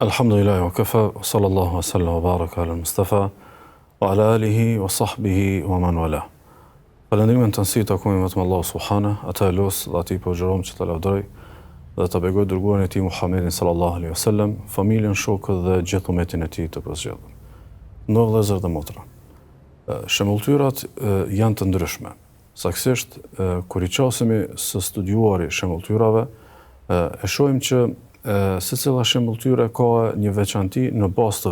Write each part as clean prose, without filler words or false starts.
Alhamdulillahi wa kafa, wa sallallahu wa sallam wa baraka ala Mustafa, wa ala alihi wa sahbihi wa man wala. Falëndrimin të nësi të akumi vetëm Allah subhana, ata e los dhe ati po gjërom që të lavdroj dhe të begoj dërguar e ti Muhammedin sallallahu alaihi wa sallam, familjen, shokët dhe gjithë umetin e ti të përzgjedhur. Ndër vëllezër dhe motra. Shembulltyrat janë të ndryshme. Saktësisht, kur i qasemi së studiuari shembulltyrave, e shohim që secila shembulltyre ka një veçanti në bazë të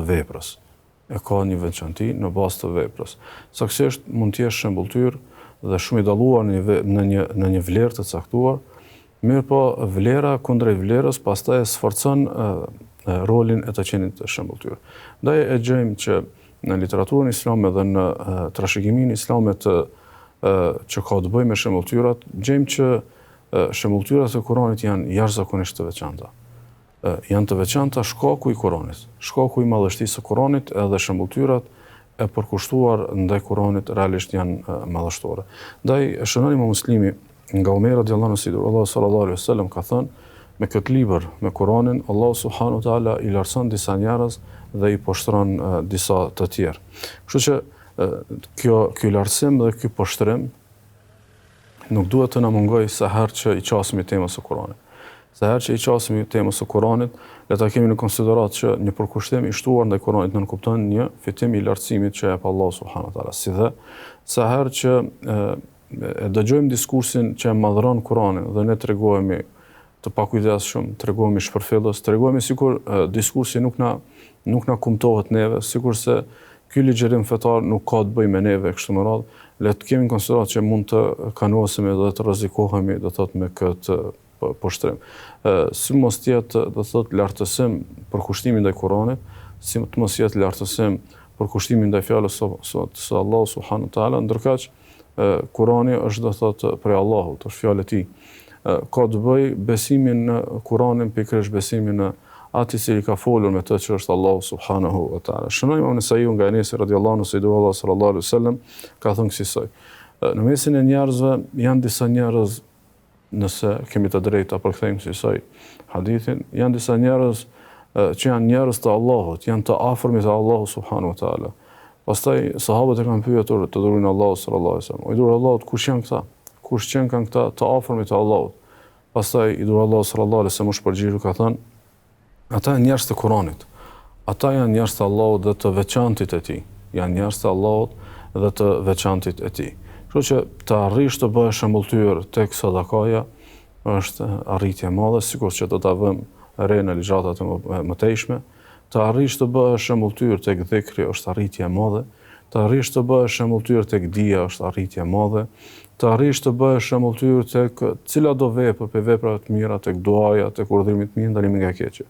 veprës. Saktësisht mund të jesh shembulltyr dhe shumë i dalluar në një vlerë të caktuar, mirë po vlera kundrejt vlerës pastaj sforcon rolin e të qenit të shembulltyr. Ndaj e gjejmë që në literaturën islame dhe në trashëgiminë islame që ka të bëjë me shembulltyrat, gjejmë që shembulltyrat e Kuranit janë jashtëzakonisht të veçanta. Janë të veçanta shkaku i Kuranit. Shkaku i madhështisë së Kuranit edhe shembulltyrat e përkushtuar ndaj Kuranit realisht janë madhështore. Ndaj shënoni më Muslimi nga Omer radiallahu anhu, Allah sallallahu alaihi wasallam ka thënë, me këtë libër, me Kuranin, Allah subhanahu wa taala i lartëson disa njerëz dhe i poshtron disa të tjerë. Kështu që ky lartësim dhe ky poshtrim nuk duhet të na mungojë sa herë që i qasemi temës së Kuranit. Sa herë që i qasemi temës së Kuranit, le ta kemi në konsiderat që një përkushtim i shtuar ndaj Kuranit nënkupton një fitim i lartësimit që jep Allah subhanahu wa taala. Si dhe sa herë që e dëgjojmë diskursin që e madhron Kuranin dhe ne tregohemi të pakujdesshëm, tregohemi shpërfillës, tregohemi sikur diskursi nuk na kumtohet neve, sikur se ky ligjërim fetar nuk ka të bëjë me neve kështu me radhë, le të kemi në konsiderat që mund të kanosemi dhe të rrezikohemi, do thotë me këtë poshtrim. Si mos tjetë, do thotë, lartësim për kushtimin ndaj Kuranit, si të mos jetë lartësim për kushtimin ndaj fjalës së Allahu subhanahu wa taala, ndërkaq Kurani është, do thotë, prej Allahut, është fjalë e tij. Ka të bëjë besimin në Kuranin, pikërisht besimin në ati cili ka folur me të që është Allahu subhanahu wa taala. Shënoi Imam Nesaiu nga Enes radiallahu anhu se Allah sallallahu alaihi wasallam ka thënë kësaj. Në mesin e njerëzve janë disa njerëz, nëse kemi të drejtë ta përkthejmë kësaj hadithin, janë disa njerëz që janë njerëz të Allahut, janë të afërmit të Allahut subhanahu wa taala. Pastaj sahabët e kanë pyetur të dërguarin Allahu sallallahu alaihi wasallam, o i dërguar Allahut, kush janë këta? Kush kanë këta të afërmit të Allahut? Pastaj i dërguar Allahu sallallahu alaihi wasallam u shpërgjigjur ka thënë, ata janë njerëz të Kuranit. Ata janë njerëz të Allahut dhe të veçantit e tij. Janë njerëz të Allahut dhe të veçantit e tij. Kështu që të arrish të bëhesh shembulltyr tek sadakaja është arritje e madhe, sikur që do ta vëmë re në ligjratat e mëtejshme. Të arrish të bëhesh shembulltyr tek dhikri është arritje e madhe. Të arrish të bëhesh shembulltyr tek dija është arritje e madhe. Të arrish të bëhesh shembulltyr tek cila do vepër, për veprave të mira, tek duaja, tek urdhrimit të mirë, ndalimi nga keqja.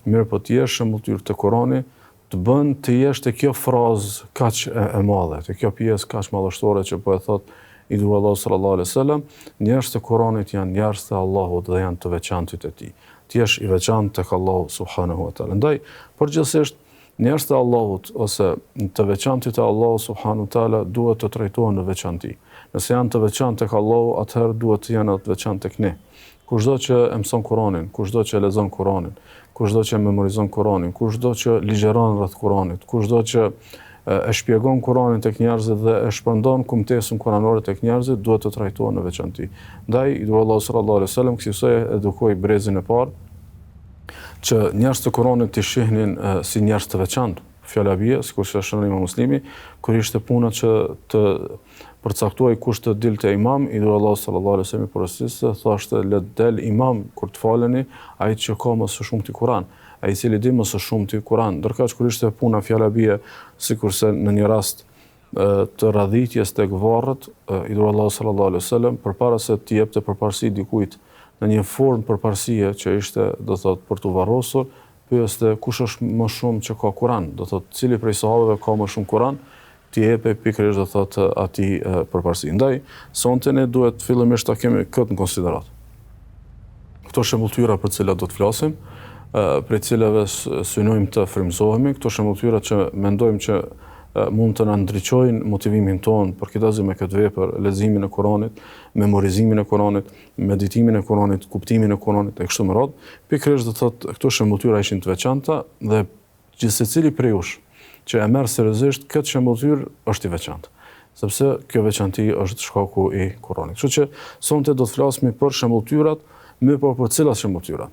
Mirë po të jesh shembulltyr tek Kurani, të bën të jesh te kjo frazë kaq e madhe, te kjo pjesë kaq madhështore që po e thot i dërguari Allahu sallallahu alaihi wasallam, njerëzit e Kuranit janë njerëz të Allahut dhe janë të veçantit e tij. Të jesh i veçantë tek Allahu subhanahu wa taala. Ndaj, përgjithsisht njerëzit e Allahut ose të veçantit e Allahut subhanahu wa taala duhet të trajtohen në veçanti. Nëse janë të veçantë tek Allahu, atëherë duhet të jenë të veçantë tek ne. Kushdo që e mëson Kuranin, kushdo që e lexon Kuranin, kushdo që memorizon Kuranin, kushdo që ligjeron rreth Kuranit, kushdo që e shpjegon Kuranin tek njerëzit dhe e shpërndon kumtesën kuranore tek njerëzit, duhet të trajtohen në veçanti. Ndaj, i dërguari Allahu sallallahu alaihi wasallam kësaj edukoi brezin e parë që njerëzit e Kuranit të shihnin si njerëz të veçantë. Fjala bie, sikur që shënon Imam Muslimi, kur ishte puna që të përcaktuaj kush të dilte imam, i dërguari Allahu sallallahu alaihi wasallam porosiste, thoshte le të del imam kur të faleni, ai që ka më së shumti Kur'an, ai i cili di më së shumti Kur'an. Ndërkaq kur ishte puna fjala bie, sikurse në një rast të radhitjes tek varrët, i dërguari Allahu sallallahu alaihi wasallam përpara se të jepte përparësi dikujt në një formë përparësie që ishte, do thotë, për të varrosur, pyeste kush është më shumë që ka Kur'an, do thotë cili prej sahabëve ka më shumë Kur'an, t'i jepe pikërisht, do thotë, atij përparësi. Ndaj, sonte ne duhet fillimisht ta kemi këtë në konsiderat. Këto shembulltyra për të cilat do të flasim, për të cilave synojmë të frymëzohemi, këto shembulltyra që mendojmë që mund të na ndriçojnë motivimin ton për këtë me këtë vepër, leximin e Kuranit, memorizimin e Kuranit, meditimin e Kuranit, kuptimin e Kuranit e kështu me radhë. Pikërisht do thotë këto shembulltyra ishin të veçanta dhe gjithsecili prej jush që e merr seriozisht këtë shembulltyr është i veçantë, sepse kjo veçanti është shkaku i Kuranit. Kështu që sonte do të flasim për shembulltyrat, më për cilat shembulltyra.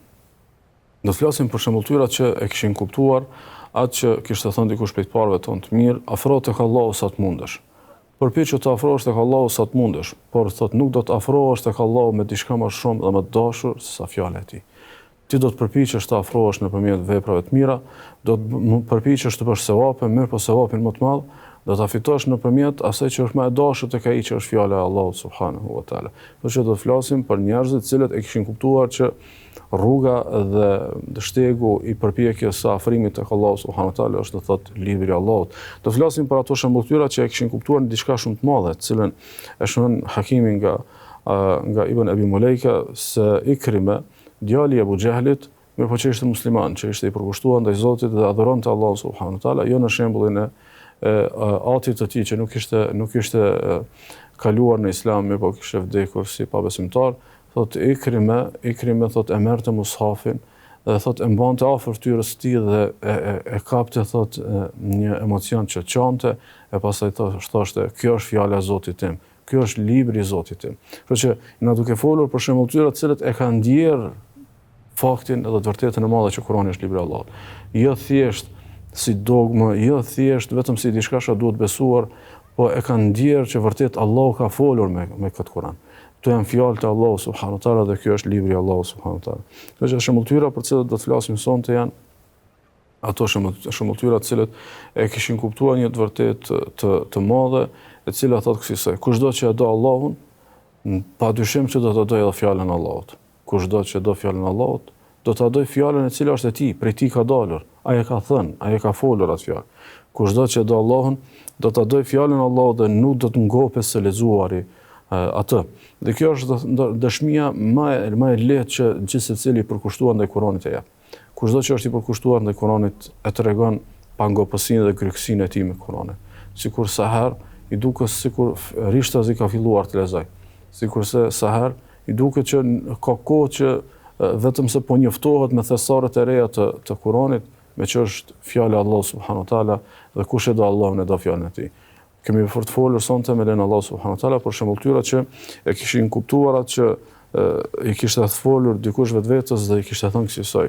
Do të flasim për shembulltyrat që e kishin kuptuar atë që kishte thënë dikush prej parëve tonë të mirë, afro tek Allahu sa të mundesh. Përpiqu të afrohesh tek Allahu sa të mundesh, por thotë nuk do të afrohesh tek Allahu me diçka më shumë dhe më të dashur se sa fjala e tij. Ti do të përpiqesh të afrohesh nëpërmjet veprave të mira, do të përpiqesh të bësh sevape, mirë po sevapin më të madh do ta fitosh nëpërmjet asaj që është më e dashur tek ai që është fjala e Allahut subhanahu wa taala. Kështu që do të flasim për njerëzit të cilët e kishin kuptuar që rruga dhe shtegu i përpjekjes së afrimit tek Allahu subhanahu wa taala është të thotë libri i Allahut. Do të flasim për ato shembulltyra që e kishin kuptuar në diçka shumë të madhe, të cilën e shënon Hakimi nga Ibn Abi Mulejka se Ikrime, djali i Abu Jahlit, mirë po që ishte musliman, që ishte i përkushtuar ndaj Zotit dhe adhuronte Allahun subhanahu wa taala, jo në shembullin e atit të tij që nuk ishte kaluar në Islam, mirë po kishte vdekur si pabesimtar. Thot Ikrime thot e merrte mushafin dhe thot e mbante afër fytyrës së tij dhe e kapte thot një emocion që çante e pastaj thoshte kjo është fjala e Zotit tim, ky është libri i Zotit tim. Kështu që na duke folur për shembulltyra të cilët e kanë ndjer faktin edhe të vërtetën e madhe që Kurani është libri i Allahut. Jo thjesht si dogmë, jo thjesht vetëm si diçka që duhet besuar, po e kanë ndjer që vërtet Allahu ka folur me këtë Kur'an. Këto janë fjalët e Allahut subhanahu wa taala dhe ky është libri i Allahut subhanahu wa taala. Kjo është shembulltyra për të cilat do të flasim sonte janë ato shembulltyra të cilët e kishin kuptuar një të vërtet të madhe, e cila thotë kësaj: kushdo që e do Allahun, padyshim që do të dojë edhe fjalën e Allahut. Kushdo që do fjalën e Allahut, do ta doj fjalën e cila është e tij, prej tij ka dalur. Ai e ka thënë, ai e ka folur atë fjalë. Kushdo që do Allahun, do ta doj fjalën e Allahut dhe nuk do të ngopes së lexuari atë. Dhe kjo është dëshmia më e lehtë që gjithë secili i përkushtuar ndaj Kuranit e jep. Kushdo që është i përkushtuar ndaj Kuranit e tregon pangopësinë dhe grykësinë e tij me Kuranin. Sikur sa herë i duket sikur rishtazi ka filluar të lexoj. Sikurse sa herë i duket që ka kohë që vetëm se po njoftohet me thesaret e reja të Kuranit, me që është fjala e Allahut subhanahu wa taala dhe kush e do Allahun e do fjalën e tij. Kemi për të folur sonte me lenin Allah subhanahu wa taala për shembulltyra që e kishin kuptuar atë që i kishte folur dikush vetvetes dhe i kishte thënë kësaj.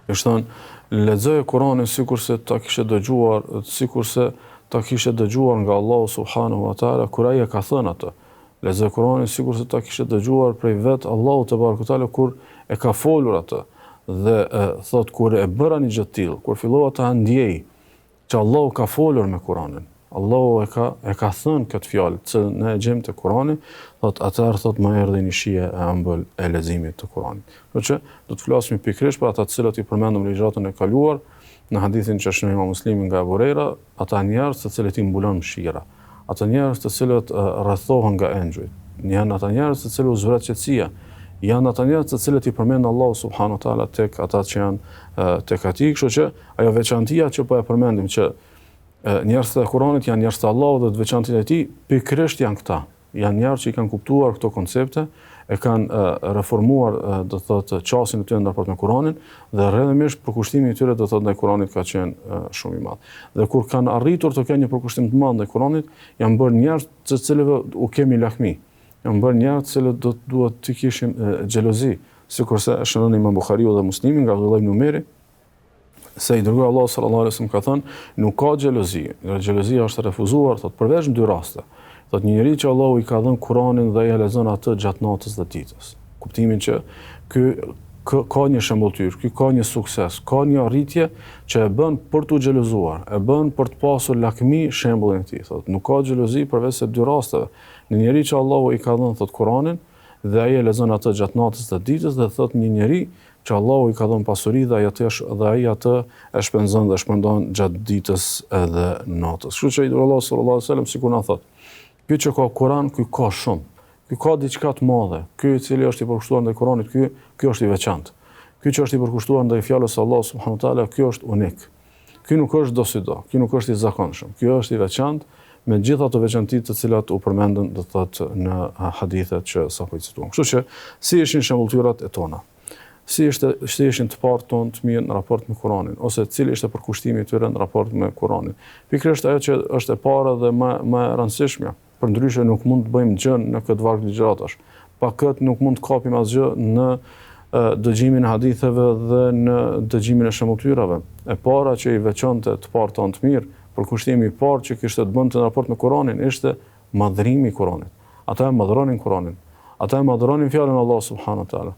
Kishte thënë lexoje Kur'anin sikurse ta kishe dëgjuar, sikurse ta kishe dëgjuar nga Allahu subhanahu wa taala kur ai e ka thënë atë. Lexoje Kur'anin sikurse ta kishe dëgjuar prej vet Allahut te barekuta kur e ka folur atë. Dhe thot kur e bëra një gjë të tillë, kur fillova ta ndjej që Allahu ka folur me Kur'anin, Allahu e ka thënë këtë fjalë që ne e gjejmë te Kur'ani, thot atëherë thot më erdhi një shije e ëmbël e leximit të Kur'anit. Kështu që do të flasim pikërisht për ata të cilët i përmendëm në ligjratën e kaluar, në hadithin që shënon Imam Muslimi nga Abu Huraira, ata njerëz të cilët i mbulon mëshira, ata njerëz të cilët rrethohen nga engjëjt, janë ata njerëz të cilët u zbret qetësia, janë ata njerëz të cilët i përmend Allahu subhanahu wa taala tek ata që janë tek ati, kështu që ajo veçantia që po e përmendim që njerëzit e Kuranit janë njerëz të Allahut dhe të veçantinë e tij, pikërisht janë këta. Janë njerëz që i kanë kuptuar këto koncepte, e kanë reformuar do të thotë çastin e tyre ndaj me Kuranin dhe rrjedhimisht përkushtimi i tyre do të thotë ndaj Kuranit ka qenë shumë i madh. Dhe kur kanë arritur të kenë një përkushtim të madh ndaj Kuranit, janë bërë njerëz të cilëve u kemi lakmi. Janë bërë njerëz të cilët duhet të kishim xhelozi, sikurse e shënon Imam Buhariu dhe Muslimi nga Abdullah ibn Umeri, se i dërguar Allahu sallallahu alaihi wasallam ka thënë, nuk ka xhelozi. Xhelozia është refuzuar, thotë përveç në dy raste. Thotë një njeri që Allahu i ka dhënë Kur'anin dhe ja lexon atë gjatë natës dhe ditës. Kuptimin që ky ka një shembulltyr, ky ka një sukses, ka një arritje që e bën për t'u xhelozuar, e bën për të pasur lakmi shembullin e tij. Thotë nuk ka xhelozi përveç se dy rasteve. Një njeri që Allahu i ka dhënë thotë Kur'anin dhe ai e lexon atë gjatë natës dhe ditës dhe thotë një njeri që Allahu i ka dhënë pasuri dhe ai atë e shpenzon dhe shpërndon gjatë ditës edhe natës. Kështu që Allahu sallallahu alaihi wasallam sikur na thotë, ky që ka Kur'an, ky ka shumë. Ky ka diçka të madhe. Ky i cili është i përkushtuar ndaj Kur'anit, ky është i veçantë. Ky që është i përkushtuar ndaj fjalës së Allahut subhanahu wa taala, ky është unik. Ky nuk është do si do, ky nuk është i zakonshëm, ky është i veçantë me gjitha ato veçantitë të cilat u përmendën do thotë në hadithet që sapo i cituam. Kështu që si ishin shembulltyrat e tona? Si ishin të parë tonë të mirë në raport me Kur'anin, ose cili ishte përkushtimi i tyre në raport me Kur'anin. Pikërisht ajo që është e para dhe më e rëndësishmja, përndryshe nuk mund të bëjmë gjë në këtë varg ligjëratash. Pa këtë nuk mund të kapim asgjë në dëgjimin e haditheve dhe në dëgjimin e shembulltyrave. E para që i veçonte të parë tonë të mirë, përkushtimi i parë që kishte të bënte në raport me Kur'anin ishte madhrimi i Kur'anit. Ata e madhronin Kur'anin. Ata e madhronin fjalën e Allahut subhanahu wa taala.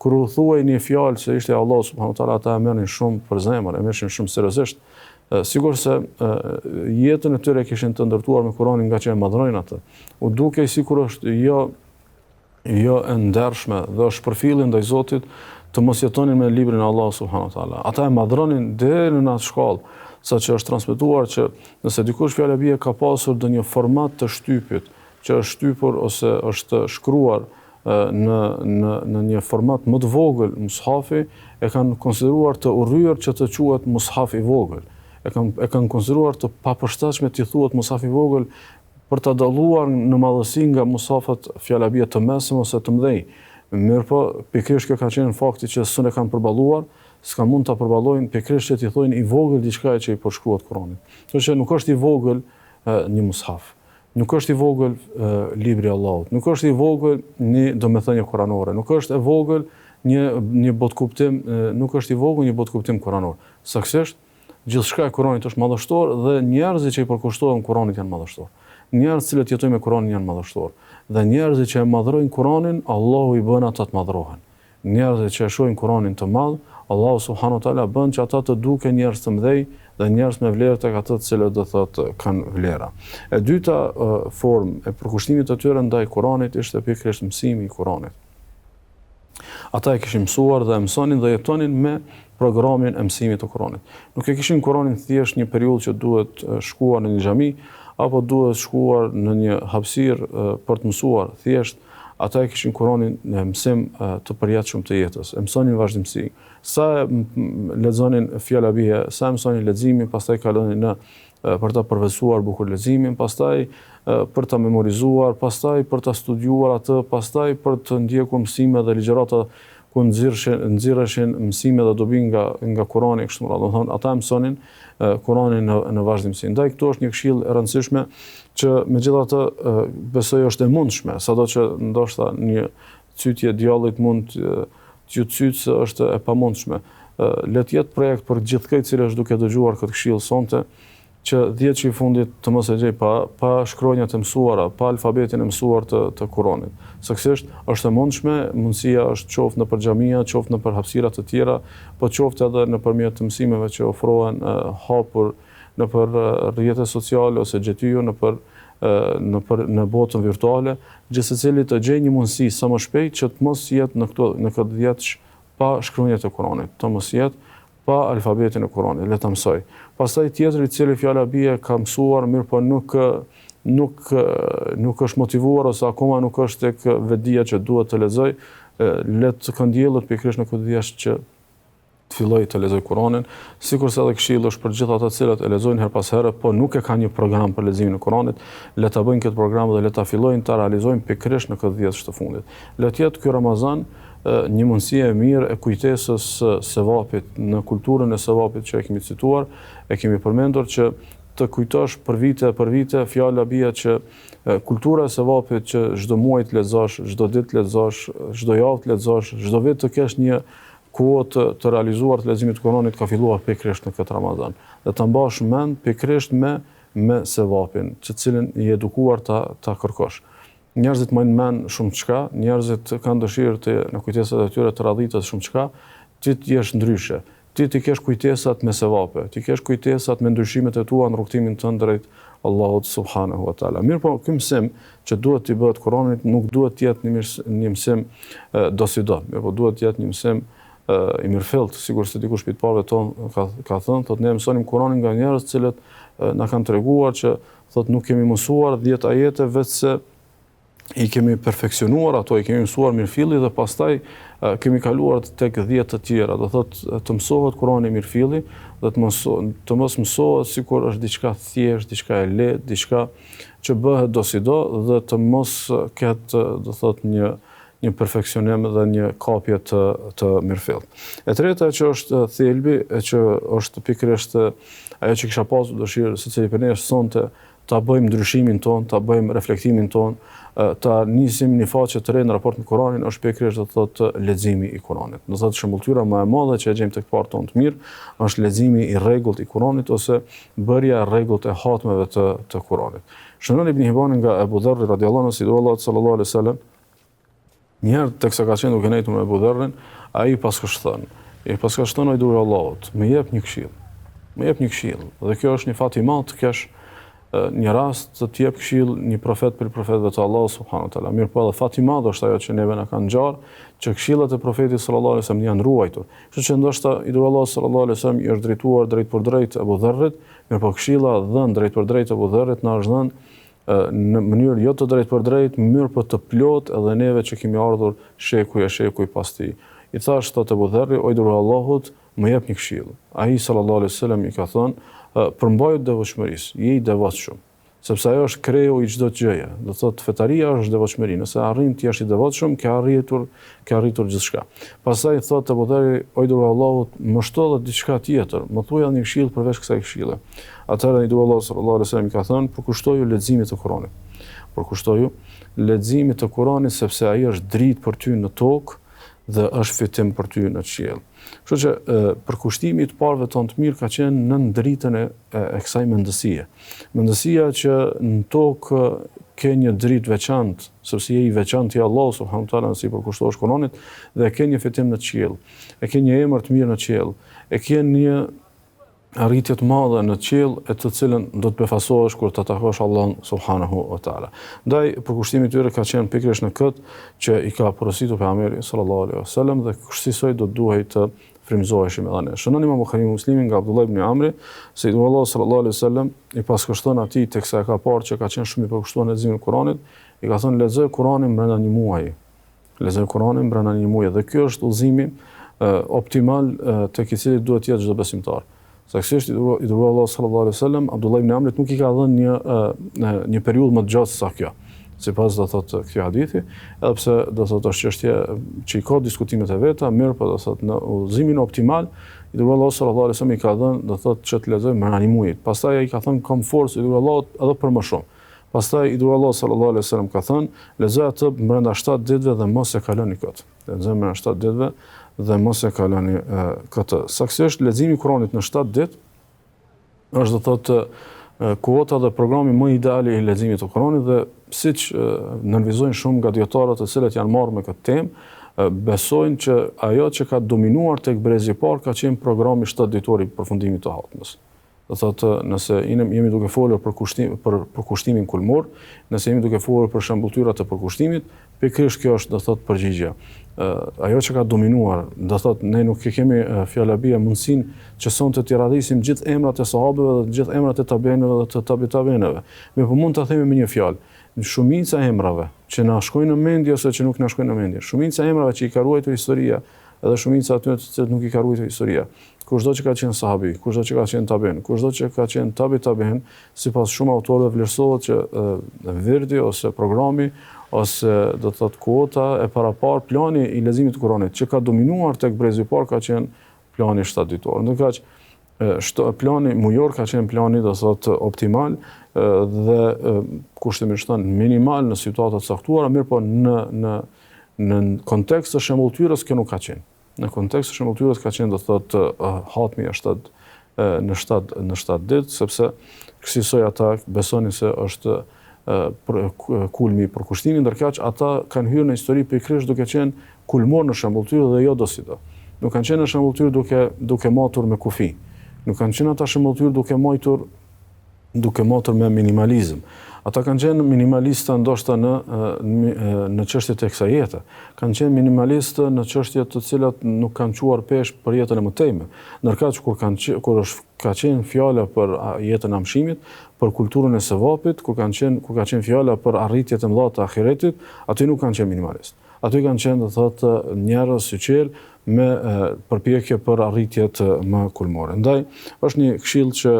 Kur u thuaj një fjalë se ishte Allah subhanahu wa taala, ata e merrnin shumë për zemër, e merrshin shumë seriozisht. Sigur se jetën e tyre kishin të ndërtuar me Kur'anin nga që e madhrojnë atë. U dukej sikur është jo e ndershme dhe është përfilli ndaj Zotit të mos jetonin me librin e Allah subhanahu wa taala. Ata e madhronin deri në atë shkallë, saqë është transmetuar që nëse dikush fjala bie ka pasur ndonjë format të shtypit, që është shtypur ose është shkruar në një format më të vogël mushafi, e kanë konsideruar të urryer që të quhet mushaf i vogël. E kanë konsideruar të papërshtatshme të thuhet mushaf i vogël për ta dalluar në madhësi nga mushafat fjalabie të mesëm ose të mëdhej. Mirëpo pikërisht kjo ka qenë fakti që s'u kanë përballuar, s'ka mund ta përballojnë pikërisht që t'i thojnë i vogël diçka që i përshkruhet Kur'anit. Kështu që nuk është i vogël një mushaf. Nuk është i vogël libri i Allahut, nuk është i vogël një domethënie kuranore, nuk është e vogël një botkuptim, nuk është i vogël një botkuptim kuranor. Saktësisht, gjithçka e Kuranit është madhështor dhe njerëzit që i përkushtohen Kuranit janë madhështor. Njerëzit që jetojnë me Kuranin janë madhështor. Dhe njerëzit që e madhrojnë Kuranin, Allahu i bën ata të madhrohen. Njerëzit që e shohin Kuranin të madh, Allahu subhanahu wa taala bën që ata të duken njerëz të mëdhej dhe njerëz me vlerë tek ato të cilët do thotë kanë vlera. E dyta formë e përkushtimit të tyre ndaj Kuranit ishte pikërisht mësimi i Kuranit. Ata e kishin mësuar dhe mësonin dhe jetonin me programin e mësimit të Kuranit. Nuk e kishin Kuranin thjesht një periudhë që duhet shkuar në një xhami apo duhet shkuar në një hapësirë për të mësuar thjesht. Ata e kishin Kuranin në mësim të përjetshëm të jetës, e mësonin vazhdimsi. Sa lexonin fjalabie, sa mësonin leximin, pastaj kalonin në për ta përveçuar bukur leximin, pastaj për ta memorizuar, pastaj për ta studiuar atë, pastaj për të ndjekur mësime dhe ligjërata ku nxirreshin mësime dhe dobi nga Kurani kështu më radh. Do thonë ata mësonin Kuranin në vazhdimsi. Ndaj këtu është një këshill e rëndësishme që megjithatë besoj është e mundshme, sado që ndoshta një cytje djallit mund të cytë se është e pamundshme. Le të jetë projekt për gjithë i cili është duke dëgjuar këtë këshill sonte, që 10 që i fundit të mos e gjej pa shkronjat e mësuara, pa alfabetin e mësuar të Kuranit. Saktësisht është e mundshme, mundësia është qoftë nëpër xhamia, qoftë nëpër hapësira të tjera, po qoftë edhe nëpërmjet mësimeve që ofrohen hapur nëpër rrjetet sociale ose gjetyu në botën virtuale, gjithsecili të gjejë një mundësi sa më shpejt që të mos jetë në këtë 10 pa shkronjat e Kuranit, të mos jetë pa alfabetin e Kuranit, le ta mësoj. Pastaj tjetri i cili fjala bie ka mësuar, mirë po nuk është motivuar ose akoma nuk është tek vetdia që duhet të lexoj, le të këndjellet pikërisht në këtë ditë që të filloj të lexoj Kuranin, sikurse edhe këshilli është për gjithë ata të cilët e lexojnë her pas here, po nuk e kanë një program për leximin e Kuranit, le ta bëjnë këtë program dhe le ta fillojnë ta realizojnë pikërisht në këtë ditë të fundit. Le të jetë ky Ramazan një mundësi e mirë e kujtesës sevapit, në kulturën e sevapit që e kemi cituar, e kemi përmendur që të kujtosh për vite, fjala bie që kultura e sevapit që çdo muaj të lexosh, çdo ditë të lexosh, çdo javë të lexosh, çdo vit të kesh një kohë të realizuar të leximit të Kuranit ka filluar pikërisht në këtë Ramazan. Dhe ta mbash mend pikërisht me sevapin, që cilin i edukuar ta kërkosh. Njerëzit mojnë mend shumë çka, njerëzit kanë dëshirë të në kujtesat e tyre të radhitet shumë çka, ti të jesh ndryshe. Ti të kesh kujtesat me sevape, ti kesh kujtesat me ndryshimet e tua në rrugtimin tënd drejt Allahut subhanahu wa taala. Mirë po, ky mësim që duhet t'i bëhet Kuranit nuk duhet të jetë një mësim do si do, mirë po duhet të jetë një mësim i mirëfillt, sigurisht dikush prej parëve tonë ka thënë, thotë ne mësonim Kuranin nga njerëz të cilët na kanë treguar që thotë nuk kemi mësuar 10 ajete vetëse i kemi perfeksionuar ato, i kemi mësuar mirëfilli dhe pastaj kemi kaluar tek 10 të tjera. Do thotë të mësohet Kurani mirëfilli dhe të mos mësohet sikur është diçka thjesht, diçka e lehtë, diçka që bëhet do si do dhe të mos ketë, do thotë, një perfeksionim dhe një kapje të mirëfillt. E treta që është thelbi, që është pikërisht ajo që kisha pasur dëshirë secili për ne sonte, ta bëjmë ndryshimin ton, ta bëjmë reflektimin ton, ta nisim një faqe të re në raport me Kuranin, është pikërisht do thotë leximi i Kuranit. Do thotë shëmbulltyra më e madhe që e gjejmë tek parë tonë të mirë është leximi i rregullt i Kuranit ose bërja e rregullt e hatmeve të Kuranit. Shënon Ibn Hibani nga Abu Dharr radhiyallahu anhu, si Allahu sallallahu alaihi wasallam, një herë teksa ka qenë duke nejtur me Abu Dharrin, ai paskësh thënë, ai duri Allahut, më jep një këshill. Më jep një këshill. Dhe kjo është një fat i madh të kesh një rast të t'jep këshill një profet për profetëve të Allahut subhanahu wa taala. Mirë po edhe fat i madh është ajo që neve na kanë ngjarë, që këshillat e profetit sallallahu alaihi wasallam janë ruajtur. Kështu që ndoshta i duri Allahu sallallahu alaihi wasallam i është drejtuar drejt për drejt Abu Dharrit, mirë po këshilla dhënë drejt për drejt Abu Dharrit na është dhënë në mënyrë jo të drejt për drejt, mirë po të plot edhe neve që kemi ardhur shekuj pas tij. I thash thotë Abu Dharri, o i duri Allahut, më jep një këshill. Ai sallallahu alaihi wasallam i ka thënë, përmbajt devotshmërisë, je i devotshëm, sepse ajo është kreu i çdo gjëje. Do thotë fetaria është devotshmëri. Nëse arrin të jesh i devotshëm, ke arritur gjithçka. Pastaj thotë Abu Dharri, o i duri Allahut, më shtollet diçka tjetër, më thuaj një këshill përveç kësaj këshille. Atëherë i duri Allahu sallallahu alaihi wasallam i ka thënë, përkushtoju leximit të Kuranit. Përkushtoju leximit të Kuranit sepse ai është dritë për ty në tokë dhe është fitim për ty në qiell. Kështu që përkushtimi i të parëve tonë të mirë ka qenë në dritën e kësaj mendësie. Mendësia që në tokë ke një dritë veçantë, sepse je i veçantë i Allahut subhanahu wa taala si përkushtohesh Kuranit dhe ke një fitim në qiell. E ke një emër të mirë në qiell. E ke një arritje të madhe në qiell e të cilën do të befasohesh kur të takosh Allahun subhanahu wa taala. Ndaj përkushtimi i tyre ka qenë pikërisht në këtë që i ka porositur pejgamberi sallallahu alaihi wasallam dhe kësaj do duhej të frymëzoheshim edhe ne. Shënon Imam Buhariu Muslimi nga Abdullah ibn Amri se Allahu sallallahu alaihi wasallam i paskështon atij teksa e ka parë që ka qenë shumë i përkushtuar në leximin e Kuranit, i ka thënë lexoj Kuranin brenda një muaji. Lexoj Kuranin brenda një muaji dhe ky është udhëzimi optimal tek i cili duhet të jetë çdo besimtar. Saktësisht i duri Allahu sallallahu alaihi wasallam, Abdullah ibn Amrit nuk i ka dhënë një periudhë më të gjatë se sa kjo. Sipas do thotë ky hadithi, edhe pse do thotë është çështje që i ka diskutimet e veta, mirë po do thotë në udhëzimin optimal, i duri Allahu sallallahu alaihi wasallam i ka dhënë do thotë që të lexoj me animujit. Pastaj ai ka thënë kam forcë i duri Allahut edhe për më shumë. Pastaj i duri Allahu sallallahu alaihi wasallam ka thënë lexoj atë brenda 7 ditëve dhe mos e kaloni këtë. Lexoj brenda 7 ditëve dhe mos e kaloni këtë. Saktësisht leximi i Kuranit në 7 ditë është do thotë kuota dhe programi më ideal i leximit të Kuranit dhe siç nënvizojnë shumë nga dietarët të cilët janë marrë me këtë temë, besojnë që ajo që ka dominuar tek brezi i parë ka qenë programi 7 ditor i përfundimit të hatmës. Do thotë nëse jemi duke folur për kushtimin kulmor, nëse jemi duke folur për shembulltyrat e përkushtimit, pikërisht kjo është do thotë përgjigjja. Ajo që ka dominuar, do thotë ne nuk kemi fjalabia mundësinë që sonte të radhisim gjithë emrat e sahabëve dhe gjithë emrat e tabiinëve dhe të tabiinëve. Me po mund ta themi me një fjalë, shumica e emrave që na shkojnë në mendje ose që nuk na shkojnë në mendje, shumica e emrave që i ka ruajtur historia edhe shumica atyre të cilët nuk i ka ruajtur historia. Kushdo që ka qenë sahabi, kushdo që ka qenë tabiin, kushdo që ka qenë tabiin, sipas shumë autorëve vlerësohet që virdi ose programi ose do të thotë kuota e parapar plani i leximit të Kuranit që ka dominuar tek brezi i parë ka qenë plani 7 ditor. Ndërkaq plani mujor ka qenë plani do të thotë optimal dhe kushtimisht minimal në situata të caktuara, mirë po në kontekst të shembulltyrës kjo nuk ka qenë. Në kontekst të shembulltyrës ka qenë do të thotë hatmi në 7 ditë, sepse kësaj ata besonin se është kulmi i përkushtimit, ndërkaq ata kanë hyrë në histori pikërisht duke qenë kulmor në shembulltyrë dhe jo do si do. Nuk kanë qenë në shembulltyrë duke matur me kufi. Nuk kanë qenë ata shembulltyrë duke matur me minimalizëm. Ata kanë qenë minimalistë ndoshta në çështjet e kësaj jete. Kanë qenë minimalistë në çështje të cilat nuk kanë quar pesh për jetën e mëtejme. Ndërkaq kur ka qenë fjala për jetën e amshimit, për kulturën e sevapit, kur ka qenë fjala për arritjet e mëdha të ahiretit, aty nuk kanë qenë minimalistë. Aty kanë qenë, do thotë, njerëz siçel me përpjekje për arritjet më kulmore. Ndaj, është një këshill që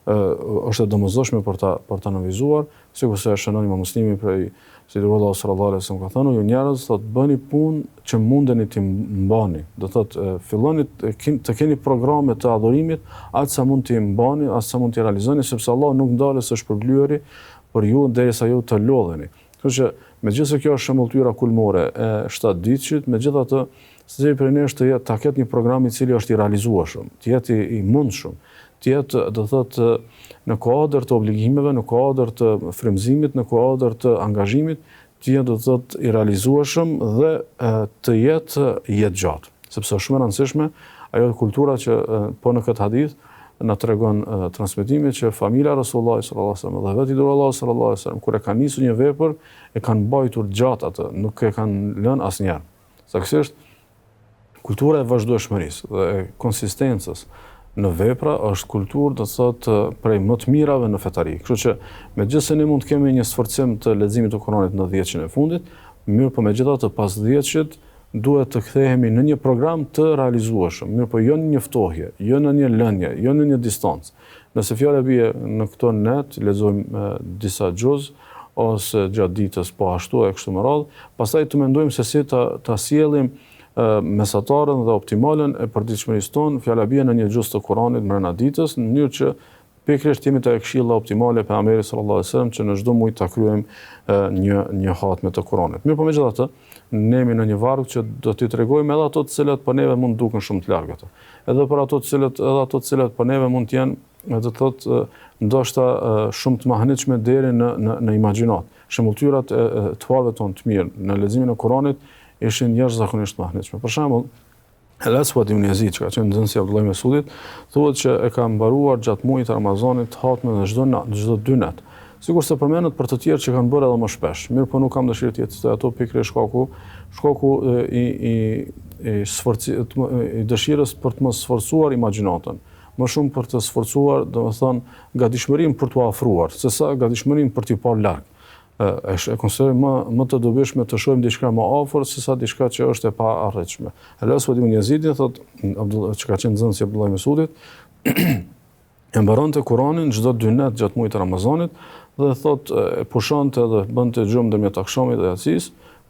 është e domosdoshme për ta analizuar, sikurse shënon Imam Muslimi prej se Rasulullah sallallahu alaihi wasallam ka thënë, ju njerëz thotë bëni punë që mundeni të mbani. Do thotë filloni të keni programe të adhurimit, aq sa mund të mbani, aq sa mund të realizoni, sepse Allah nuk ndalet së shpërblyeri për ju derisa ju të lodheni. Kështu që megjithëse kjo është shembulltyra kulmore e 7 ditëshit, megjithatë secili prej nesh ta ketë një program i cili është i realizueshëm, të jetë i mundshëm, të jetë, do thotë, në kuadër të obligimeve, në kuadër të frymëzimit, në kuadër të angazhimit, të jetë, do thotë, i realizueshëm dhe të jetë gjatë. Sepse është shumë e rëndësishme ajo kultura që po në këtë hadith na tregon transmetimi që familja e Rasulullah sallallahu alaihi wasallam dhe vetë i dërguari sallallahu alaihi wasallam kur e kanë nisur një vepër e kanë mbajtur gjatë atë, nuk e kanë lënë asnjëherë. Saktësisht kultura e vazhdueshmërisë dhe e konsistencës në vepra është kulturë, do thotë, prej më të mirave në fetari. Kështu që megjithëse ne mund të kemi një sforcim të leximit të Kuranit në 10 vjeçin e fundit, mirë po megjithatë pas 10 vjeçit duhet të kthehemi në një program të realizueshëm, mirë po jo në një ftohje, jo në një lënje, jo në një distancë. Nëse fjala bie në këto net, lexojmë disa xhuz ose gjatë ditës po ashtu e kështu me radhë, pastaj të mendojmë se si ta sjellim mesataren dhe optimalen e përditshmërisë tonë, fjala bie në një xhuz të Kuranit brenda ditës, në mënyrë që pikërisht jemi te këshilla optimale e pejgamberit sallallahu alajhi wasallam që në çdo muaj ta kryejmë një hatme të Kuranit. Mirë po megjithatë, ne jemi në një varg që do t'i tregojmë edhe ato të cilat për neve mund duken shumë të largëta. Edhe ato të cilat për neve mund të jenë, do të thotë, ndoshta shumë të mahnitshme deri në imagjinat. Shembulltyrat e të parëve tonë të mirë në leximin e Kuranit ishin jashtëzakonisht të mahnitshme. Për shembull, El-Aswad ibn Yazid, që ka qenë nxënësi i Abdullah ibn Mesudit, thuhet që e ka mbaruar gjatë muajit të Ramazanit hatme në çdo 2 natë. Sigurisht përmendet për të tjerë që kanë bërë edhe më shpesh. Mirë, po nuk kam dëshirë të jetë ato pikërisht shkaku i dëshirës për të mos sforcuar imagjinatën, më shumë për të sforcuar, domethënë, gatishmërinë për t'u afruar, sesa gatishmërinë për t'i parë larg. E konsideroj më të dobishme të shohim diçka më afër sesa diçka që është e paarritshme. El-Aswad ibn Yazidi thotë, që ka qenë nxënësi i Abdullah ibn Mesudit, e mbaronte Kur'anin çdo 2 natë gjatë muajit të Ramazanit dhe thotë e pushonte dhe bënte gjumë ndërmjet akşamit dhe yatsis,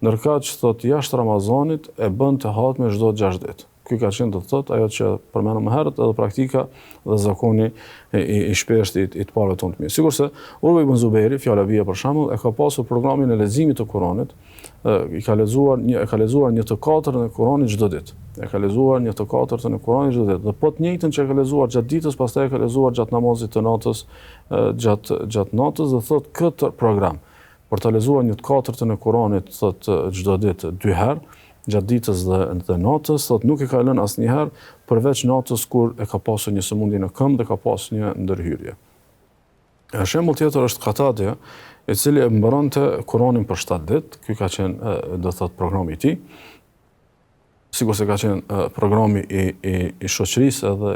ndërkaq thotë jashtë Ramazanit e bënte hatme çdo 6 ditë. Ky ka qenë, do të thotë, ajo që përmendëm më herët, edhe praktika dhe zakoni i shpeshtë i të parëve tonë të mirë. Sigurisht, Urwa ibn Zubejri, fjala bie për shembull, e ka pasur programin e leximit të Kuranit, e ka lexuar 1/4 e Kuranit çdo ditë. E ka lexuar 1/4 e Kuranit çdo ditë. Dhe po të njëjtën që e ka lexuar gjatë ditës, pastaj e ka lexuar gjatë namazit të natës, gjatë natës, dhe thotë këtë program për ta lexuar 1/4 e Kuranit, thotë çdo ditë 2 herë, gjatë ditës dhe natës, thotë nuk e ka lënë asnjëherë përveç natës kur e ka pasur një sëmundje në këmbë dhe ka pasur një ndërhyrje. Shembull tjetër është Katadja, i cili e mbaronte Kuranin për 7 ditë. Ky ka qenë, do thotë, programi i tij. Sigurisht ka qenë programi i shoqërisë edhe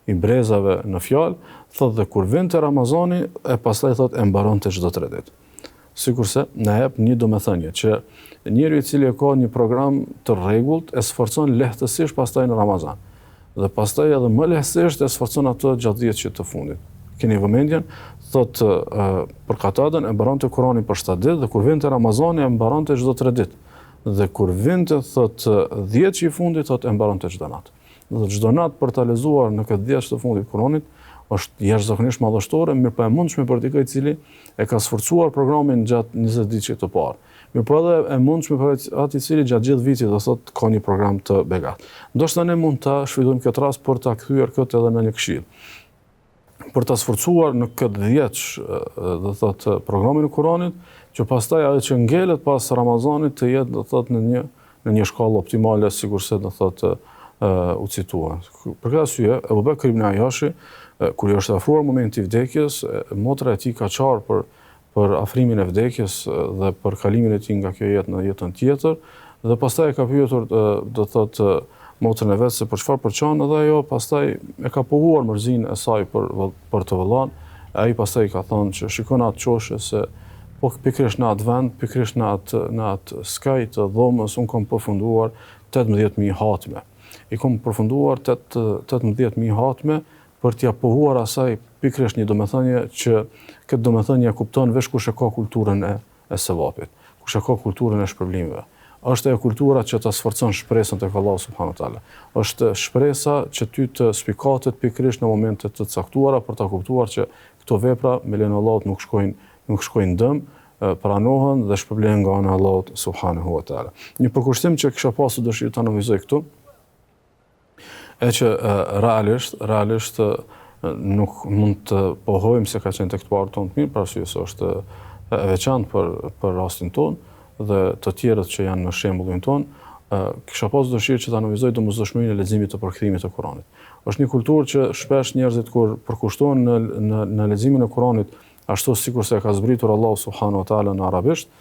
i brezave në fjalë, thotë dhe kur vinte Ramazani e pastaj thotë e mbaronte çdo 3 ditë. Sigurisht na jep një domethënie që njeriu i cili ka një program të rregullt e sforcon lehtësisht pastaj në Ramazan. Dhe pastaj edhe më lehtësisht e sforcon ato gjatë 10 ditëve të fundit. Keni vëmendjen, thotë për Katadën e mbaronte Kuranin për 7 ditë dhe kur vinte Ramazani e mbaronte çdo 3 ditë. Dhe kur vinte, thotë 10 i fundit, thotë e mbaronte çdo natë. Dhe çdo natë për ta lexuar në këtë 10 të fundit Kuranit është jashtëzakonisht madhështore, mirë po e mundshme për dikë i cili e ka sforcuar programin gjatë 20 ditëve të parë. Mirë po edhe e mundshme për atë i cili gjatë gjithë vitit do thotë ka një program të begat. Ndoshta ne mund ta shfrytëzojmë këtë rast për ta kthyer këtë edhe në një këshill. Për ta sforcuar në këtë 10, do thotë, programin e Kuranit, që pastaj ajo që ngelet pas Ramazanit të jetë, do thotë, në një shkallë optimale, sigurisht do thotë u citua. Për këtë arsye, Abu Bekr ibn Ayashi, kur i është afruar momenti i vdekjes, motra e tij ka qarë për afrimin e vdekjes dhe për kalimin e tij nga kjo jetë në jetën tjetër, dhe pastaj e ka pyetur do thotë motrën e vet se për çfarë përçon, dhe ajo pastaj e ka pohuar mërzinë e saj për të vëllain. Ai pastaj ka thënë që shikon atë çoshë se po pikërisht në atë vend, pikërisht në atë skaj të dhomës, unë kam përfunduar 18.000 hatme. I kam përfunduar 18.000 hatme për t'ia pohuar asaj pikërisht një domethënie që këtë domethënie e kupton veç kush e ka kulturën e sevapit, kush e ka kulturën e shpërblimeve. Është ajo kultura që ta sforcon shpresën tek Allahu subhanahu wa taala. Është shpresa që ty të spikatet pikërisht në momente të caktuara për ta kuptuar që këto vepra me lejen e Allahut nuk shkojnë dëm, pranohen dhe shpërblehen nga ana e Allahut subhanahu wa taala. Një përkushtim që kisha pasur dëshirë ta analizoj këtu e që realisht nuk mund të pohojmë se ka qenë tek të parë tonë të mirë, për arsye se është e veçantë për rastin tonë dhe të tjerët që janë në shembullin tonë. Kisha pasur dëshirë që ta analizoj domosdoshmërinë e leximit të përkthimit të Kuranit. Është një kulturë që shpesh njerëzit kur përkushtohen në leximin e Kuranit, ashtu sikurse e ka zbritur Allahu subhanahu wa taala në arabisht,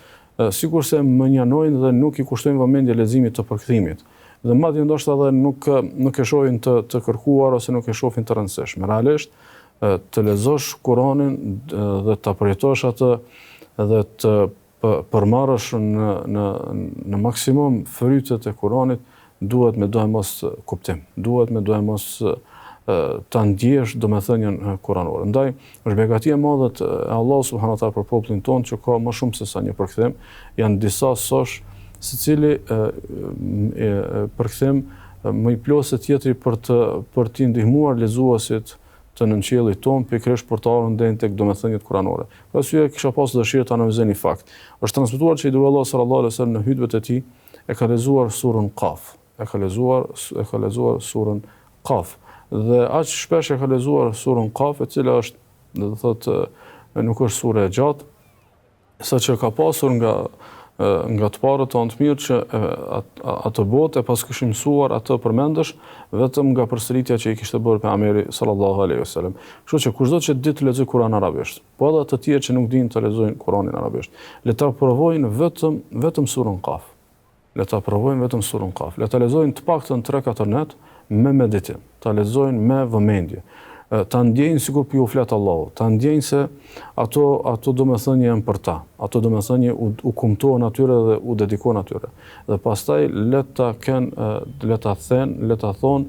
sikurse mënjanojnë dhe nuk i kushtojnë vëmendje leximit të përkthimit. Dhe madje ndoshta edhe nuk e shohin të kërkuar ose nuk e shohin të rëndësishme. Realisht të lexosh Kuranin dhe ta përjetosh atë dhe të përmarrësh në maksimum frytet e Kuranit, duhet me do e mos kuptim, duhet me do e mos ta ndjesh domethënien kuranore. Ndaj është begati e madhe e Allahu subhanahu wa taala për popullin tonë që ka më shumë se sa një përkthim, janë disa sosh secili përkthim më i plot se tjetri për t'i ndihmuar lexuesit të nënqiellit tonë pikërisht për të ardhur deri tek domethëniet kuranore. Për arsye kisha pasur dëshirë të analizoj një fakt. Është transmetuar që i dërguari Allahu sallallahu alaihi wasallam në hutbet e tij e ka lexuar surën Qaf. E ka lexuar surën Qaf. Dhe aq shpesh e ka lexuar surën Qaf, e cila është, do të thotë, nuk është sure e gjatë, saqë ka pasur nga të parët tonë të mirë që atë botë e pas kishim mësuar atë përmendesh vetëm nga përsëritja që i kishte bërë pejgamberi sallallahu alaihi wasallam. Kështu që kushdo që ditë të lexoj Kur'an arabisht, po edhe të tjerë që nuk dinë të lexojnë Kur'anin arabisht, le ta provojnë vetëm surën Qaf. Le ta provojnë vetëm surën Qaf. Le ta lexojnë të paktën 3-4 net me meditim, ta lexojnë me vëmendje. Ta ndjejnë sikur po ju flet Allahu, ta ndjejnë se ato domethënie janë për ta, ato domethënie u kumtohen atyre dhe u dedikohen atyre. Dhe pastaj le ta thonë,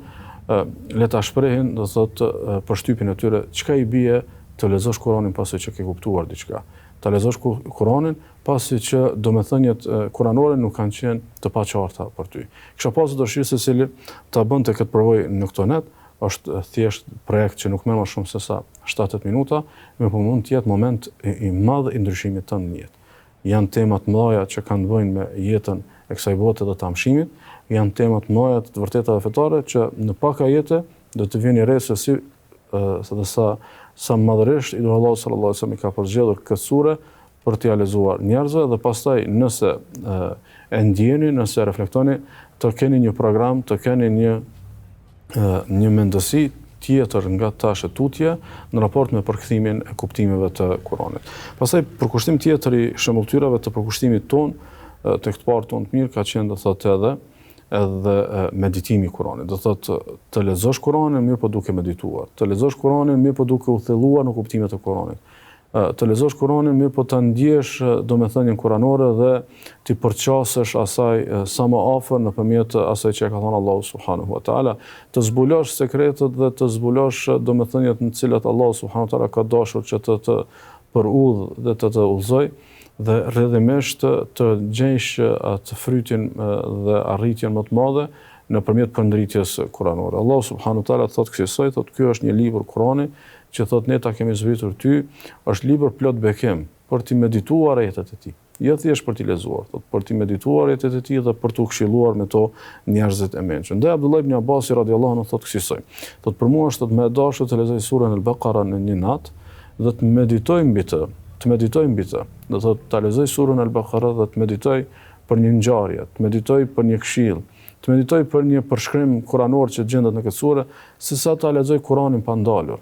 le ta shprehin, do thotë përshtypjen e tyre, çka i bie të lexosh Kur'anin pasi që ke kuptuar diçka. Ta lexosh Kur'anin pasi që domethëniet kuranore nuk kanë qenë të paqarta për ty. Kisha pasur dëshirë secili ta bënte këtë provojë në këto net. Është thjesht projekt që nuk merr më shumë se sa 70 minuta, por mund të jetë moment i madh i ndryshimit tënd në jetë. Janë tema të mëdha që kanë të bëjnë me jetën e kësaj bote dhe të amshimit, janë tema të mëdha të vërtetave fetare që në paka jete do të vjen i re se sa madhërisht i Allahu sallallahu alaihi wasallam i ka përgjedhur këtë sure për t'ia lexuar njerëzve dhe pastaj nëse e ndjeni, nëse reflektoni, të keni një program, të keni një mendësi tjetër nga ta shëtutje në raport me përkthimin e kuptimeve të Kuranit. Pastaj përkushtim tjetër i shembulltyrave të përkushtimit tonë tek të parë tonë të mirë ka qenë, do thotë, edhe meditimi i Kuranit. Do thotë të lexosh Kuranin mirë po duke medituar, të lexosh Kuranin mirë po duke u thelluar në kuptimet e Kuranit. Të lexosh Kuranin mirë po ta ndjesh domethënien kuranore dhe ti përqasësh asaj sa më afër nëpërmjet asaj që ka thënë Allahu subhanahu wa taala, të zbulosh sekretet dhe të zbulosh domethëniet në të cilat Allahu subhanahu wa taala ka dashur që të përudh dhe të udhëzoj dhe rrjedhimisht të gjejsh atë frytin dhe arritjen më të madhe nëpërmjet përndritjes kuranore. Allahu subhanahu wa taala thotë kësaj, thotë ky është një libër Kurani që thotë ne ta kemi zbritur ty, është libër plot bekim për t'i medituar ajetet e tij. Jo thjesht për t'i lexuar, thotë për t'i medituar ajetet e tij dhe për t'u këshilluar me to njerëzit e mençur. Ndaj Abdullah ibn Abbas radhiyallahu anhu thotë kësaj. Thotë për mua është më e dashur të lexoj surën Al-Baqara në një natë dhe të meditoj mbi të. Do thotë ta lexoj surën Al-Baqara dhe të meditoj për një ngjarje, të meditoj për një këshill, të meditoj për një përshkrim kuranor që gjendet në këtë sure, sesa ta lexoj Kuranin pa ndalur.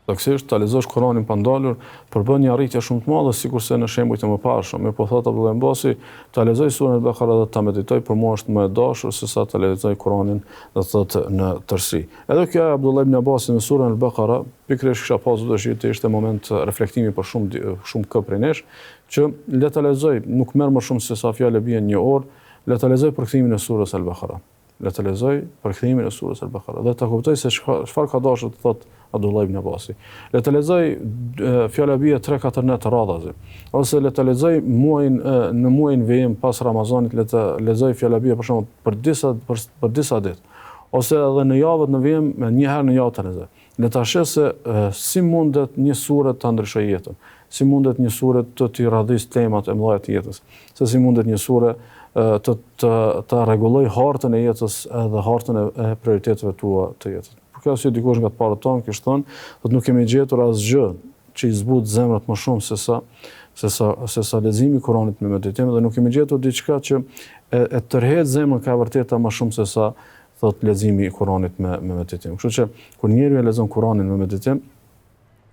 Saktësisht ta lexosh Kur'anin pa ndalur përbën një arritje shumë të madhe sikurse në shembujt e mëparshëm. Mirë po thot Abdullah Mbasi, ta lexoj surën Al-Baqara dhe ta meditoj, për mua është më e dashur se sa ta lexoj Kur'anin do thotë në tërësi. Edhe kjo Abdullah ibn Abbasi në surën Al-Baqara, pikërisht kisha pasur dëshirë të ishte moment reflektimi për shumë kë prej nesh, që le ta lexoj, nuk merr më shumë se sa fjalë bien një orë, le ta lexoj për kthimin e surës Al-Baqara. Le ta lexoj për kthimin e surës Al-Baqara dhe ta kuptoj se çfarë ka dashur të thotë Abdullah ibn Abbasi. Le të lexoj fjala bie 3-4 net radhazi. Ose le të lexoj në muajin vijim pas Ramazanit, le të lexoj fjala bie për shembull për disa ditë. Ose edhe në javët në vijim një herë në javë të lexoj. Le ta sheh se si mundet një sure ta ndryshojë jetën. Si mundet një sure të t'i radhis temat e mëdha të jetës. Se si mundet një sure të rregulloj hartën e jetës edhe hartën e prioriteteve tua të jetës. Kjo si dikush nga të parët tonë kishte thënë, thotë nuk kemi gjetur asgjë që i zbut zemrat më shumë se sa leximi i Kuranit me meditim, dhe nuk kemi gjetur diçka që e tërheq zemrën ka vërteta më shumë se sa thotë leximi i Kuranit me meditim. Kështu që kur njeriu e lexon Kuranin me meditim,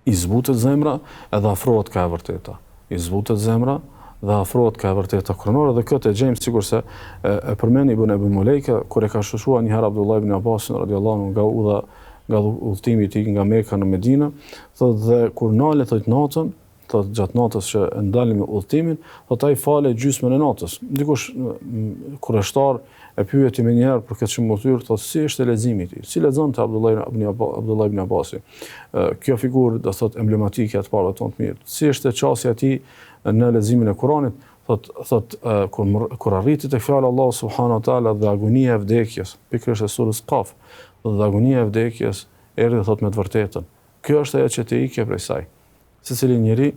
i zbutet zemra edhe afrohet ka vërteta. I zbutet zemra dhe afrohet ka vërteta kronore, dhe këtë e gjejmë sikurse e përmend Ibn Abi Mulejka kur e ka shoshuar një herë Abdullah ibn Abbasin radhiyallahu anhu nga udhëtimi i tij nga Mekka në Medinë, thotë dhe kur nalet natën, thotë gjatë natës që ndalim me udhëtimin, thotë ai fale gjysmën e natës. Dikush kurreshtar e pyeti më një herë për këtë shëmbulltyr, thotë si është leximi i tij? Si lexonte Abdullah ibn Abbasi? Kjo figurë do thotë emblematike atë parë tonë të mirë. Si është çësia e tij në leximin e Kuranit? Thotë kur arriti tek fjala Allahu subhanahu wa taala dhe agonia e vdekjes, pikërisht e surës Qaf, dhe agonia e vdekjes erdhi thotë me të vërtetën. Kjo është ajo që të ikje prej saj. Secili njeri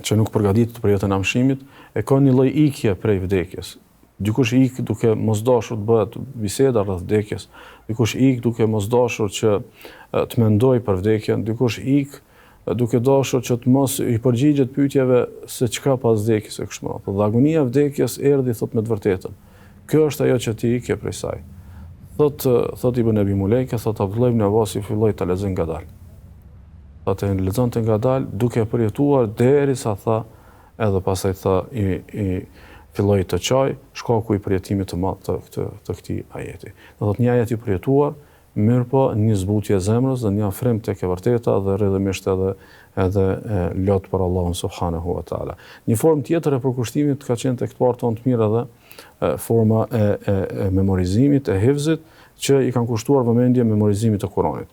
që nuk përgatitet për jetën e amshimit e ka një lloj ikje prej vdekjes. Dikush ik duke mos dashur të bëhet biseda rreth vdekjes, dikush ik duke mos dashur që të mendoj për vdekjen, dikush ik duke dashur që të mos i përgjigjet pyetjeve se çka pas vdekjes e kështu me radhë. Dhe agonia e vdekjes erdhi thotë me të vërtetën. Kjo është ajo që ti ikje prej saj. Thot Ibn Abi Mulejka, thot Abdullah ibn Abbasi filloi ta lexonte ngadalë. Thotë lexonte ngadalë duke përjetuar derisa tha, edhe pastaj tha i filloi të çaj shkaku i përjetimit të madh të këtij ajeti. Do thotë një ajet i përjetuar, mirë po një zbutje zemrës dhe një afrim tek e vërteta dhe rrjedhimisht edhe lot për Allahun subhanahu wa taala. Një formë tjetër e përkushtimit ka qenë tek partë tonë të mirë edhe forma e memorizimit, e hifzit, që i kanë kushtuar vëmendje memorizimit të Kuranit.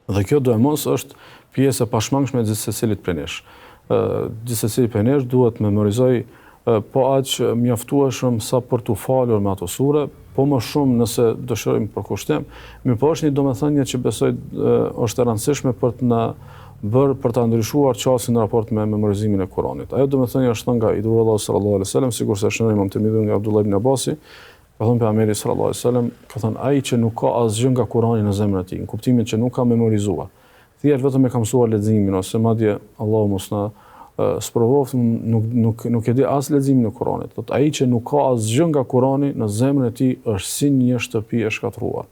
Dhe kjo do e mos është pjesë e pashmangshme e gjithë secilit prej nesh. Gjithë secili prej nesh duhet memorizoj po aq mjaftueshëm sa për të falur me ato sure, po më shumë nëse dëshirojmë përkushtim. Mirë po është një domethënie që besoj është e rëndësishme për të na bërë për ta ndryshuar çastin në raport me memorizimin e Kuranit. Ajo domethënie është nga i dërguari Allahu sallallahu alaihi wasallam, sikurse është në Imam Tirmidhi nga Abdullah ibn Abbasi, ka thënë pejgamberi sallallahu alaihi wasallam, ka thënë ai që nuk ka asgjë nga Kurani në zemrën e tij, në kuptimin që nuk ka memorizuar. Thjesht vetëm e ka mësuar leximin ose madje Allahu mos na sprovoft nuk e di as leximin e Kuranit. Thotë ai që nuk ka asgjë nga Kurani në zemrën e tij është si një shtëpi e shkatruar.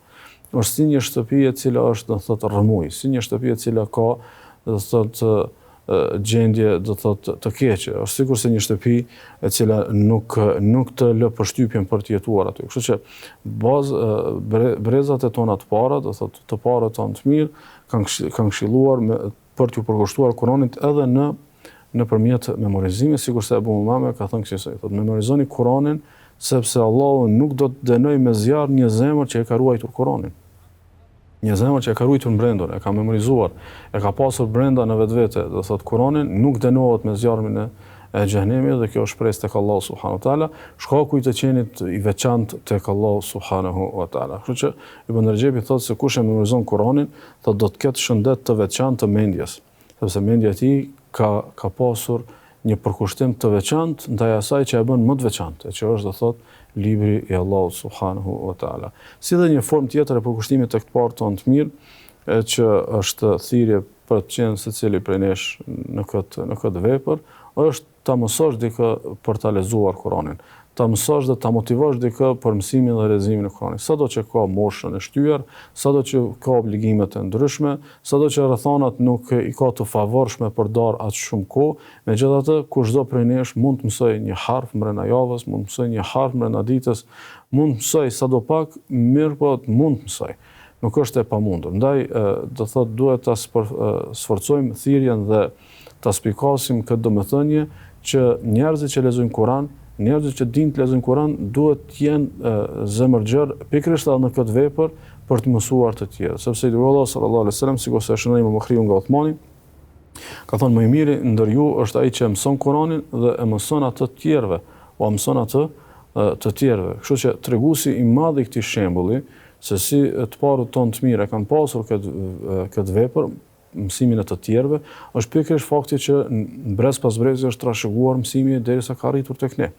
Është si një shtëpi e cila është do thotë rrëmuj, si një shtëpi e cila ka do thotë gjendje do thotë të keqe, është sikurse një shtëpi e cila nuk të lë përshtypjen për të jetuar aty. Kështu që brezat e tona të para, do thotë të parët tonë të mirë, kanë këshilluar për t'u përkushtuar Kuranit edhe nëpërmjet memorizimit, sikurse Abu Umame ka thënë kësaj, thotë memorizoni Kuranin sepse Allahu nuk do të dënojë me zjarr një zemër që e ka ruajtur Kuranin. Një zemër që e ka ruajtur brenda, e ka memorizuar, e ka pasur brenda në vetvete, do thotë Kuranin, nuk dënohet me zjarmin e xhenemit, dhe kjo është shpresë tek Allahu subhanahu wa taala, shkaku i të qenit i veçantë tek Allahu subhanahu wa taala. Kështu që Ibn Rajebi thotë se kush e memorizon Kuranin, thotë do të ketë shëndet të veçantë të mendjes, sepse mendja e tij ka pasur një përkushtim të veçantë ndaj asaj që e bën më të veçantë, që është do thotë libri i Allahut subhanahu wa taala. Si dhe një formë tjetër e përkushtimit tek të parë tonë të mirë, që është thirrje për të qenë secili prej nesh në këtë vepër, është ta mësosh dikë për ta lexuar Kur'anin, ta mësosh dhe ta motivosh dikë për mësimin dhe leximin e Kur'anit. Sado që ka moshën e shtyr, sado që ka obligimet e ndryshme, sado që rrethonat nuk i ka të favorshme për dar aq shumë kohë, megjithatë kushdo prej nesh mund të mësoj një harf mbrenda javës, mund të mësoj një harf mbrenda ditës, mund të mësoj sadopak, mirë po mund të mësoj. Nuk është e pamundur. Ndaj do thotë duhet ta sforcojmë thirrjen dhe ta spikasim këtë domethënie që njerëzit që lexojnë Kur'an, njerëzit që dinë të lexojnë Kur'an duhet të jenë zemërgjër pikërisht edhe në këtë vepër për të mësuar të tjerë. Sepse Allah sallallahu alaihi wasallam, sikur se shënoi Imam Buhariu nga Uthmani, ka thënë më i miri ndër ju është ai që mëson Kur'anin dhe e mëson atë të tjerëve, o mëson atë të tjerëve. Kështu që treguesi i madh i këtij shembulli se si të parët tonë të mirë kanë pasur këtë vepër, mësimin e të tjerëve, është pikërisht fakti që brez pas brezi është trashëguar mësimi derisa ka arritur tek ne.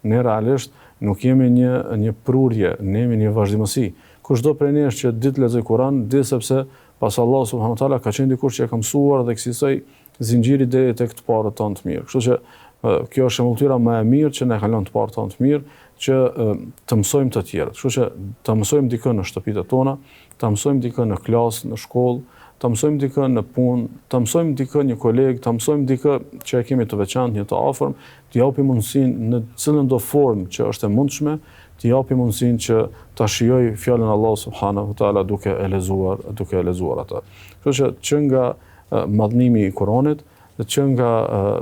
Ne realisht nuk jemi një prurje, ne jemi një vazhdimësi. Kushdo prej nesh që ditë lexoj Kur'an, di sepse pas Allah subhanahu wa taala ka qenë dikush që e ka mësuar dhe kësaj zinxhiri deri tek të parët tonë të mirë. Kështu që kjo është shembulltyra më e mirë që na ka lënë të parët tonë të mirë që të mësojmë të tjerët. Kështu që të mësojmë dikë në shtëpitë tona, të mësojmë dikë në klasë, në shkollë, të mësojmë dikë në punë, të mësojmë dikë një koleg, të mësojmë dikë që e kemi të veçantë, një të afërm, të japim mundësinë në cilën do formë që është e mundshme, të japim mundësinë që ta shijojë fjalën Allah subhanahu wa taala duke e lexuar atë. Kështu që nga madhnimi i Kuranit, dhe që nga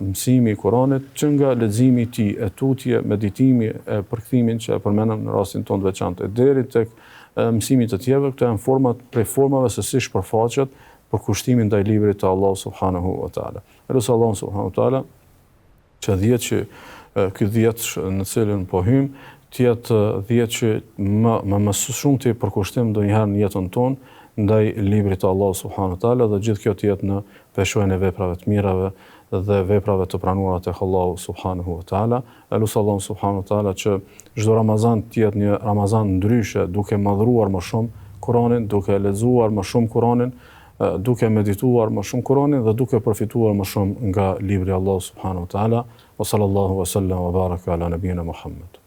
mësimi i Kuranit, që nga leximi i tij, e tutje, meditimi, e përkthimin që e përmendëm në rastin tonë të veçantë, deri tek mësimi të tjerëve, këto janë prej formave se si shpërfaqet për kushtimin ndaj librit të Allahut subhanahu wa taala. Elusi Allahun subhanahu wa taala që ky 10 në cilën po hym, të jetë 10 që më shumë të përkushtim ndonjëherë në jetën tonë ndaj librit të Allahut subhanahu wa taala dhe gjithë kjo të jetë në peshojën e veprave të mirave dhe veprave të pranuara tek Allahu subhanahu wa taala. Elusi Allahun subhanahu wa taala që çdo Ramazan të jetë një Ramazan ndryshe, duke madhruar më shumë Kur'anin, duke lexuar më shumë Kur'anin, duke medituar më shumë Kur'anin dhe duke përfituar më shumë nga libri i Allahut subhanahu wa taala. Wa sallallahu wa sallam wa baraka ala nabiyina Muhammad.